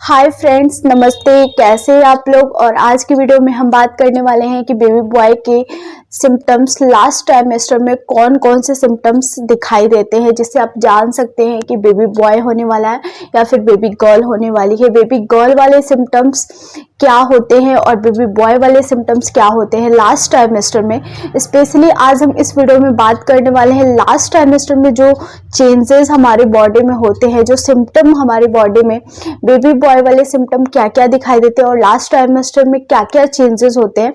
Hi friends, नमस्ते। कैसे हैं आप लोग। और आज की वीडियो में हम बात करने वाले हैं कि बेबी बॉय के सिम्टम्स लास्ट ट्राइमेस्टर में कौन कौन से सिम्टम्स दिखाई देते हैं, जिससे आप जान सकते हैं कि बेबी बॉय होने वाला है या फिर बेबी गर्ल होने वाली है। बेबी गर्ल वाले सिम्टम्स क्या होते हैं और बेबी बॉय वाले सिम्टम्स क्या होते हैं लास्ट ट्राइमेस्टर में। स्पेशली आज हम इस वीडियो में बात करने वाले हैं लास्ट ट्राइमेस्टर में जो चेंजेस हमारे बॉडी में होते हैं, जो सिम्टम हमारे बॉडी में बेबी बॉय वाले सिम्टम क्या क्या दिखाई देते हैं और लास्ट ट्राइमेस्टर में क्या क्या चेंजेस होते हैं,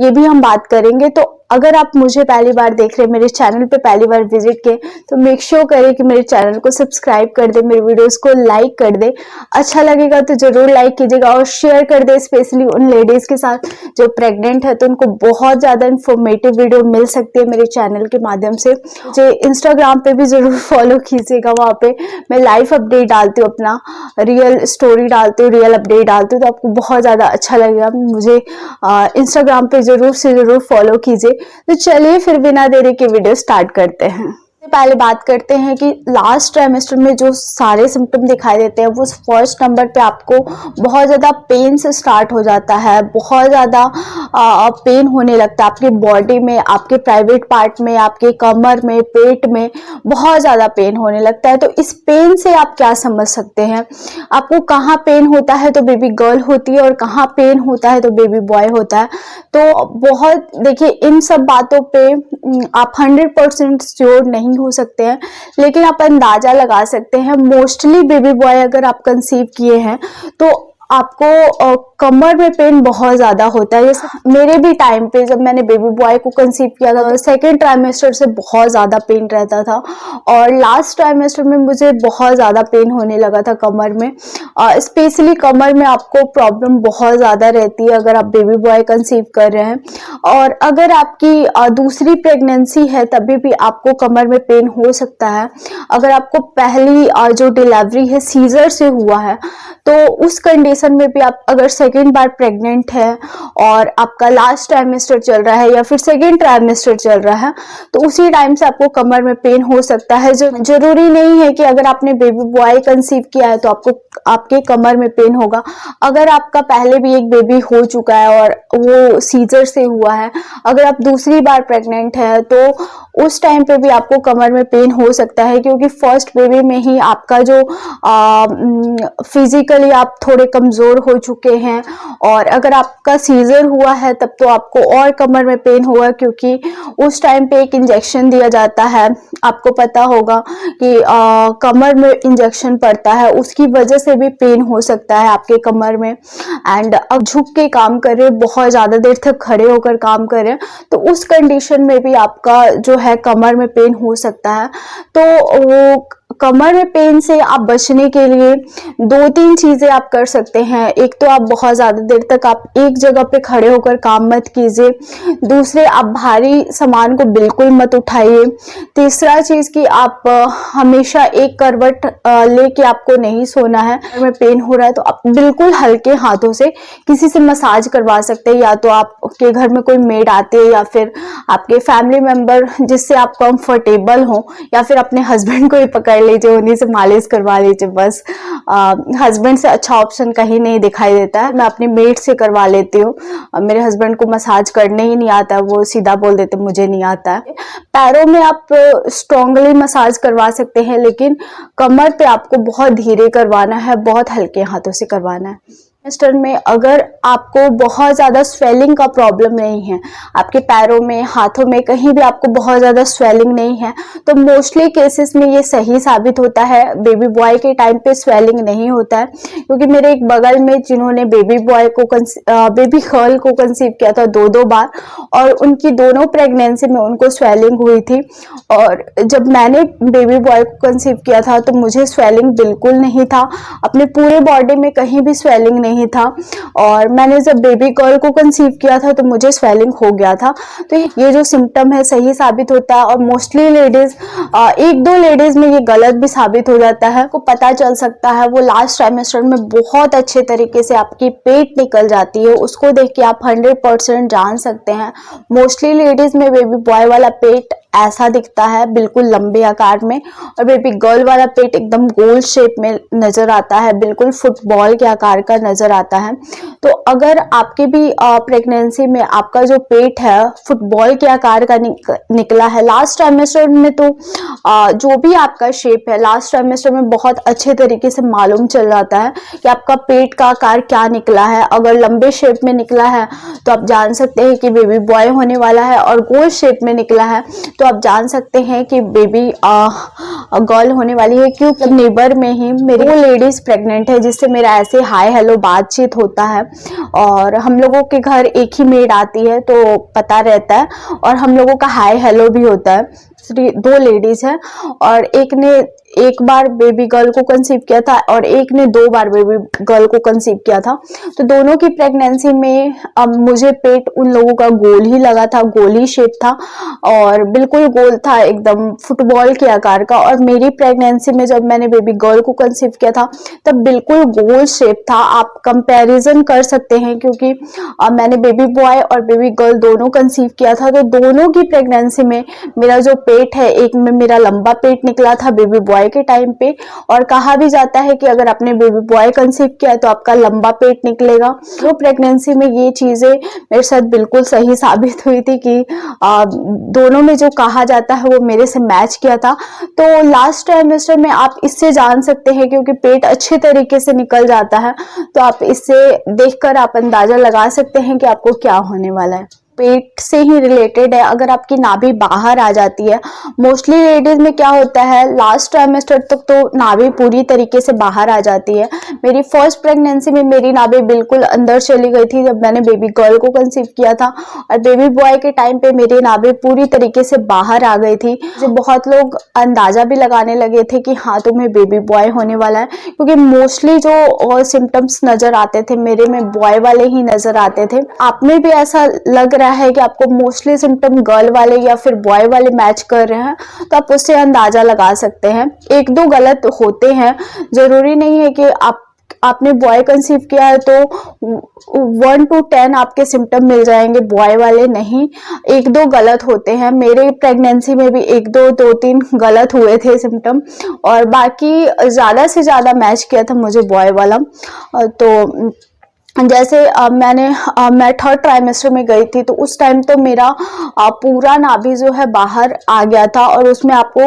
ये भी हम बात करेंगे। तो अगर आप मुझे पहली बार देख रहे हैं, मेरे चैनल पे पहली बार विजिट किए, तो मेक श्योर करें कि मेरे चैनल को सब्सक्राइब कर दे, मेरे वीडियोस को लाइक कर दे। अच्छा लगेगा तो जरूर लाइक कीजिएगा और शेयर कर दे, स्पेशली उन लेडीज के साथ जो प्रेग्नेंट है, तो उनको बहुत ज्यादा इंफॉर्मेटिव वीडियो मिल सकती है मेरे चैनल के माध्यम से। मुझे इंस्टाग्राम पे भी जरूर फॉलो कीजिएगा, वहाँ पे मैं लाइव अपडेट डालती हूँ, अपना रियल स्टोरी डालती हूँ, रियल अपडेट डालती हूँ, तो आपको बहुत ज्यादा अच्छा लगेगा। मुझे इंस्टाग्राम पे जरूर से जरूर फॉलो कीजिए। तो चलिए फिर बिना देरी के वीडियो स्टार्ट करते हैं। पहले बात करते हैं कि लास्ट ट्राइमेस्टर में जो सारे सिम्टम दिखाई देते हैं, वो फर्स्ट नंबर पे आपको बहुत ज़्यादा पेन से स्टार्ट हो जाता है। बहुत ज़्यादा पेन होने लगता है आपकी बॉडी में, आपके प्राइवेट पार्ट में, आपके कमर में, पेट में बहुत ज़्यादा पेन होने लगता है। तो इस पेन से आप क्या समझ सकते हैं, आपको कहाँ पेन होता है तो बेबी गर्ल होती है और कहाँ पेन होता है तो बेबी बॉय होता है। तो बहुत देखिए, इन सब बातों पे आप 100% श्योर नहीं हो सकते हैं, लेकिन आप अंदाजा लगा सकते हैं। मोस्टली बेबी बॉय अगर आप कंसीव किए हैं तो आपको कमर में पेन बहुत ज्यादा होता है। जैसे मेरे भी टाइम पे जब मैंने बेबी बॉय को कंसीव किया था, तो सेकेंड ट्राइमेस्टर से बहुत ज्यादा पेन रहता था और लास्ट ट्राइमेस्टर में मुझे बहुत ज्यादा पेन होने लगा था कमर में। स्पेशली कमर में आपको प्रॉब्लम बहुत ज्यादा रहती है अगर आप बेबी बॉय कंसीव कर रहे हैं। और अगर आपकी दूसरी प्रेगनेंसी है तभी भी आपको कमर में पेन हो सकता है। अगर आपको पहली जो डिलीवरी है सीजर से हुआ है, तो उस कंडीशन में भी आप अगर सेकेंड बार प्रेग्नेंट है और आपका लास्ट ट्राइमेस्टर चल रहा है या फिर सेकेंड ट्राइमेस्टर चल रहा है, तो उसी टाइम से आपको कमर में पेन हो सकता है। जरूरी नहीं है कि अगर आपने बेबी बॉय कंसीव किया है तो आपको आपके कमर में पेन होगा। अगर आपका पहले भी एक बेबी हो चुका है और वो सीजर से हुआ है, अगर आप दूसरी बार प्रेग्नेंट है, तो उस टाइम पे भी आपको कमर में पेन हो सकता है, क्योंकि फर्स्ट बेबी में ही आपका जो फिजिकली आप थोड़े कमजोर हो चुके हैं। और अगर आपका सीजर हुआ है तब तो आपको और कमर में पेन होगा, क्योंकि उस टाइम पे एक इंजेक्शन दिया जाता है। आपको पता होगा कि कमर में इंजेक्शन पड़ता है, उसकी वजह से भी पेन हो सकता है आपके कमर में। एंड अब झुक के काम कर रहे, बहुत ज्यादा देर तक खड़े होकर काम कर रहे हैं, तो उस कंडीशन में भी आपका जो है कमर में पेन हो सकता है। तो वो कमर में पेन से आप बचने के लिए 2-3 चीजें आप कर सकते हैं। एक तो आप बहुत ज्यादा देर तक आप एक जगह पे खड़े होकर काम मत कीजिए। दूसरे, आप भारी सामान को बिल्कुल मत उठाइए। तीसरा चीज कि आप हमेशा एक करवट लेके आपको नहीं सोना है। कमर में पेन हो रहा है तो आप बिल्कुल हल्के हाथों से किसी से मसाज करवा सकते हैं, या तो आपके घर में कोई मेड आते हैं या फिर आपके फैमिली मेंबर जिससे आप कंफर्टेबल हो, या फिर अपने हस्बैंड को ही पकड़ लीजिए, उन्हीं से मालिश करवा लीजिए। बस हस्बैंड से अच्छा ऑप्शन कहीं नहीं दिखाई देता है। मैं अपनी मेड से करवा लेती हूँ। मेरे हस्बैंड को मसाज करने ही नहीं आता, वो सीधा बोल देते मुझे नहीं आता है। पैरों में आप स्ट्रांगली मसाज करवा सकते हैं, लेकिन कमर पे आपको बहुत धीरे करवाना है, बहुत हल्के हाथों से करवाना है। ट्राइमेस्टर में अगर आपको बहुत ज्यादा स्वेलिंग का प्रॉब्लम नहीं है, आपके पैरों में, हाथों में कहीं भी आपको बहुत ज्यादा स्वेलिंग नहीं है, तो मोस्टली केसेस में ये सही साबित होता है। बेबी बॉय के टाइम पे स्वेलिंग नहीं होता है, क्योंकि मेरे एक बगल में जिन्होंने बेबी गर्ल को कंसीव किया था 2-2 बार, और उनकी दोनों प्रेगनेंसी में उनको स्वेलिंग हुई थी। और जब मैंने बेबी बॉय को कंसीव किया था तो मुझे स्वेलिंग बिल्कुल नहीं था, अपने पूरे बॉडी में कहीं भी स्वेलिंग नहीं था। और मैंने जब बेबी गर्ल को कंसीव किया था तो मुझे स्वेलिंग हो गया था। तो ये जो सिम्टम है सही साबित होता है, और मोस्टली लेडीज, 1-2 लेडीज में ये गलत भी साबित हो जाता है। को पता चल सकता है वो लास्ट ट्राइमेस्टर में बहुत अच्छे तरीके से आपकी पेट निकल जाती है, उसको देख के आप 100% जान सकते हैं। मोस्टली लेडीज में बेबी बॉय वाला पेट ऐसा दिखता है, बिल्कुल लंबे आकार में। और बेबी गर्ल वाला पेट एकदम गोल शेप में नजर आता है, बिल्कुल फुटबॉल के आकार का नजर आता है। तो अगर आपके भी प्रेगनेंसी में आपका जो पेट है फुटबॉल के आकार का निकला है लास्ट ट्राइमेस्टर में, तो जो भी आपका शेप है लास्ट ट्राइमेस्टर में बहुत अच्छे तरीके से मालूम चल जाता है कि आपका पेट का आकार क्या निकला है। अगर लंबे शेप में निकला है तो आप जान सकते हैं कि बेबी बॉय होने वाला है, और गोल शेप में निकला है तो आप जान सकते हैं कि बेबी गर्ल होने वाली है। क्योंकि नेबर में ही मेरी 2 लेडीज प्रेग्नेंट है जिससे मेरा ऐसे हाय हेलो बातचीत होता है, और हम लोगों के घर एक ही मेड आती है तो पता रहता है, और हम लोगों का हाय हेलो भी होता है। 2 लेडीज हैं, और एक ने एक बार बेबी गर्ल को कंसीव किया था और एक ने 2 बार बेबी गर्ल को कंसीव किया था। तो दोनों की प्रेगनेंसी में मुझे पेट उन लोगों का गोल ही लगा था, गोल ही शेप था, और बिल्कुल गोल था एकदम फुटबॉल के आकार का। और मेरी प्रेगनेंसी में जब मैंने बेबी गर्ल को कंसीव किया था तब बिल्कुल गोल शेप था। आप कंपैरिजन कर सकते हैं, क्योंकि मैंने बेबी बॉय और बेबी गर्ल दोनों कंसीव किया था, तो दोनों की प्रेगनेंसी में मेरा जो पेट है, एक में मेरा लंबा पेट निकला था बेबी बॉय के टाइम पे, और कहा भी जाता है कि अगर आपने बेबी बॉय कंसीव किया है तो आपका लंबा पेट निकलेगा। तो प्रेगनेंसी में ये चीजें मेरे साथ बिल्कुल सही साबित हुई थी कि दोनों में जो कहा जाता है वो मेरे से मैच किया था। तो लास्ट ट्राइमेस्टर में आप इससे जान सकते हैं, क्योंकि पेट अच्छे तरीके से निकल जाता है, तो आप इससे देखकर आप अंदाजा लगा सकते हैं कि आपको क्या होने वाला है। पेट से ही रिलेटेड है, अगर आपकी नाभि बाहर आ जाती है, मोस्टली लेडीज में क्या होता है लास्ट ट्राइमेस्टर तक तो नाभि पूरी तरीके से बाहर आ जाती है। मेरी फर्स्ट प्रेगनेंसी में मेरी नाभि बिल्कुल अंदर चली गई थी जब मैंने बेबी गर्ल को कंसीव किया था, और बेबी बॉय के टाइम पे मेरी नाभि पूरी तरीके से बाहर आ गई थी। जो बहुत लोग अंदाजा भी लगाने लगे थे कि हाँ तुम्हें बेबी बॉय होने वाला है, क्योंकि मोस्टली जो सिम्टम्स नजर आते थे मेरे में बॉय वाले ही नजर आते थे। आप में भी ऐसा लग है कि आपको मोस्टली सिम्टम गर्ल वाले या फिर बॉय वाले मैच कर रहे हैं, तो आप उससे अंदाजा लगा सकते हैं। 1-2 गलत होते हैं, जरूरी नहीं है कि आपने बॉय कंसीव किया है तो 1 to 10 आपके सिम्टम मिल जाएंगे, बॉय वाले नहीं। 1-2 गलत होते हैं, मेरे प्रेगनेंसी में भी 2-3 गलत हुए थे सिम्टम, और बाकी ज्यादा से ज्यादा मैच किया था मुझे बॉय वाला। तो जैसे मैं 3rd ट्राइमेस्टर में गई थी, तो उस टाइम तो मेरा पूरा नाभि जो है बाहर आ गया था, और उसमें आपको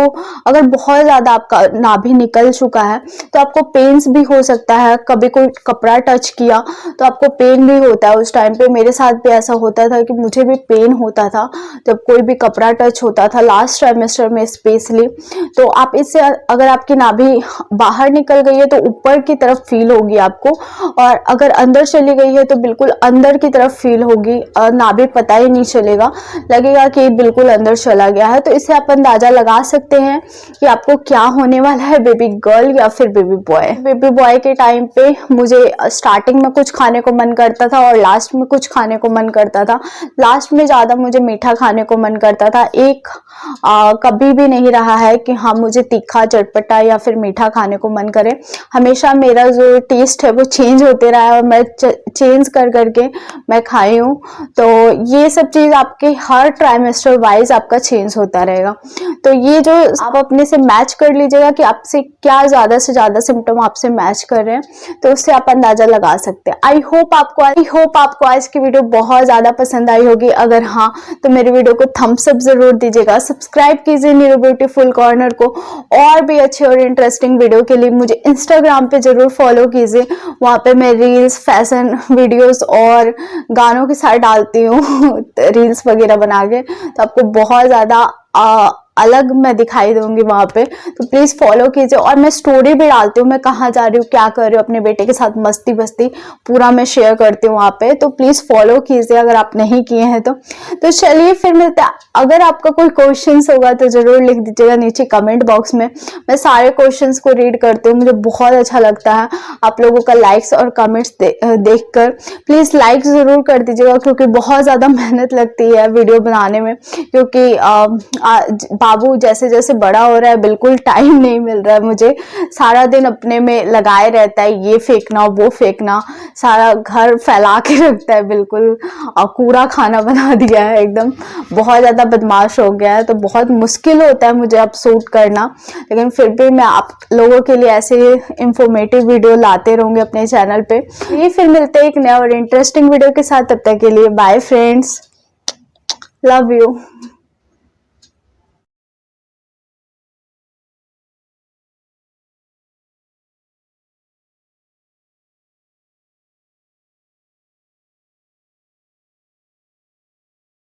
अगर बहुत ज़्यादा आपका नाभि निकल चुका है तो आपको पेन्स भी हो सकता है। कभी कोई कपड़ा टच किया तो आपको पेन भी होता है। उस टाइम पे मेरे साथ भी ऐसा होता था कि मुझे भी पेन होता था जब कोई भी कपड़ा टच होता था, लास्ट ट्राइमेस्टर में स्पेशली। तो आप इससे अगर आपकी नाभि बाहर निकल गई है तो ऊपर की तरफ फील होगी आपको, और अगर अंदर चली गई है तो बिल्कुल अंदर की तरफ फील होगी, नाभि पता ही नहीं चलेगा, लगेगा कि बिल्कुल अंदर चला गया है। तो इससे आप अंदाजा लगा सकते हैं कि आपको क्या होने वाला है, बेबी गर्ल या फिर बेबी बॉय। बेबी बॉय के टाइम पे मुझे स्टार्टिंग में कुछ खाने को मन करता था और लास्ट में कुछ खाने को मन करता था। लास्ट में ज्यादा मुझे मीठा खाने को मन करता था। कभी भी नहीं रहा है कि हाँ मुझे तीखा चटपटा या फिर मीठा खाने को मन करे। हमेशा मेरा जो टेस्ट है वो चेंज होते रहा है, और मैं चेंज कर करके मैं खाई हूँ। तो ये सब चीज आपके हर ट्राइमेस्टर वाइज आपका चेंज होता रहेगा। तो ये जो आप अपने से मैच कर लीजिएगा कि आपसे क्या ज्यादा से ज्यादा सिम्टम आपसे मैच कर रहे हैं, तो उससे आप अंदाजा लगा सकते हैं। आई होप आपको आज की वीडियो बहुत ज्यादा पसंद आई होगी। अगर हाँ तो मेरे वीडियो को थम्स अप जरूर दीजिएगा, सब्सक्राइब कीजिए नीरू ब्यूटीफुल कॉर्नर को। और भी अच्छे और इंटरेस्टिंग वीडियो के लिए मुझे इंस्टाग्राम पे जरूर फॉलो कीजिए, वहां पे मैं रील्स, फैशन वीडियोस और गानों के साथ डालती हूँ रील्स वगैरह बना के, तो आपको बहुत ज्यादा अलग मैं दिखाई दूंगी वहां पे। तो प्लीज फॉलो कीजिए, और मैं स्टोरी भी डालती हूँ, मैं कहाँ जा रही हूँ, क्या कर रही हूँ, अपने बेटे के साथ मस्ती बस्ती पूरा मैं शेयर करती हूँ वहां पे। तो प्लीज फॉलो कीजिए अगर आप नहीं किए हैं तो चलिए फिर मिलते हैं। अगर आपका कोई क्वेश्चंस होगा तो जरूर लिख दीजिएगा नीचे कमेंट बॉक्स में, मैं सारे क्वेश्चंस को रीड करती हूँ। मुझे बहुत अच्छा लगता है आप लोगों का लाइक्स और कमेंट्स देखकर। प्लीज लाइक जरूर कर दीजिएगा, क्योंकि बहुत ज्यादा मेहनत लगती है वीडियो बनाने में, क्योंकि बाबू जैसे जैसे बड़ा हो रहा है बिल्कुल टाइम नहीं मिल रहा है मुझे, सारा दिन अपने में लगाए रहता है, ये फेंकना वो फेंकना, सारा घर फैला के रखता है बिल्कुल, और कूड़ा खाना बना दिया है एकदम, बहुत ज़्यादा बदमाश हो गया है। तो बहुत मुश्किल होता है मुझे अब शूट करना, लेकिन फिर भी मैं आप लोगों के लिए ऐसे इंफॉर्मेटिव वीडियो लाते रहूँगी अपने चैनल पे। ये फिर मिलते हैं एक नया और इंटरेस्टिंग वीडियो के साथ, तब तक के लिए बाय फ्रेंड्स, लव यू।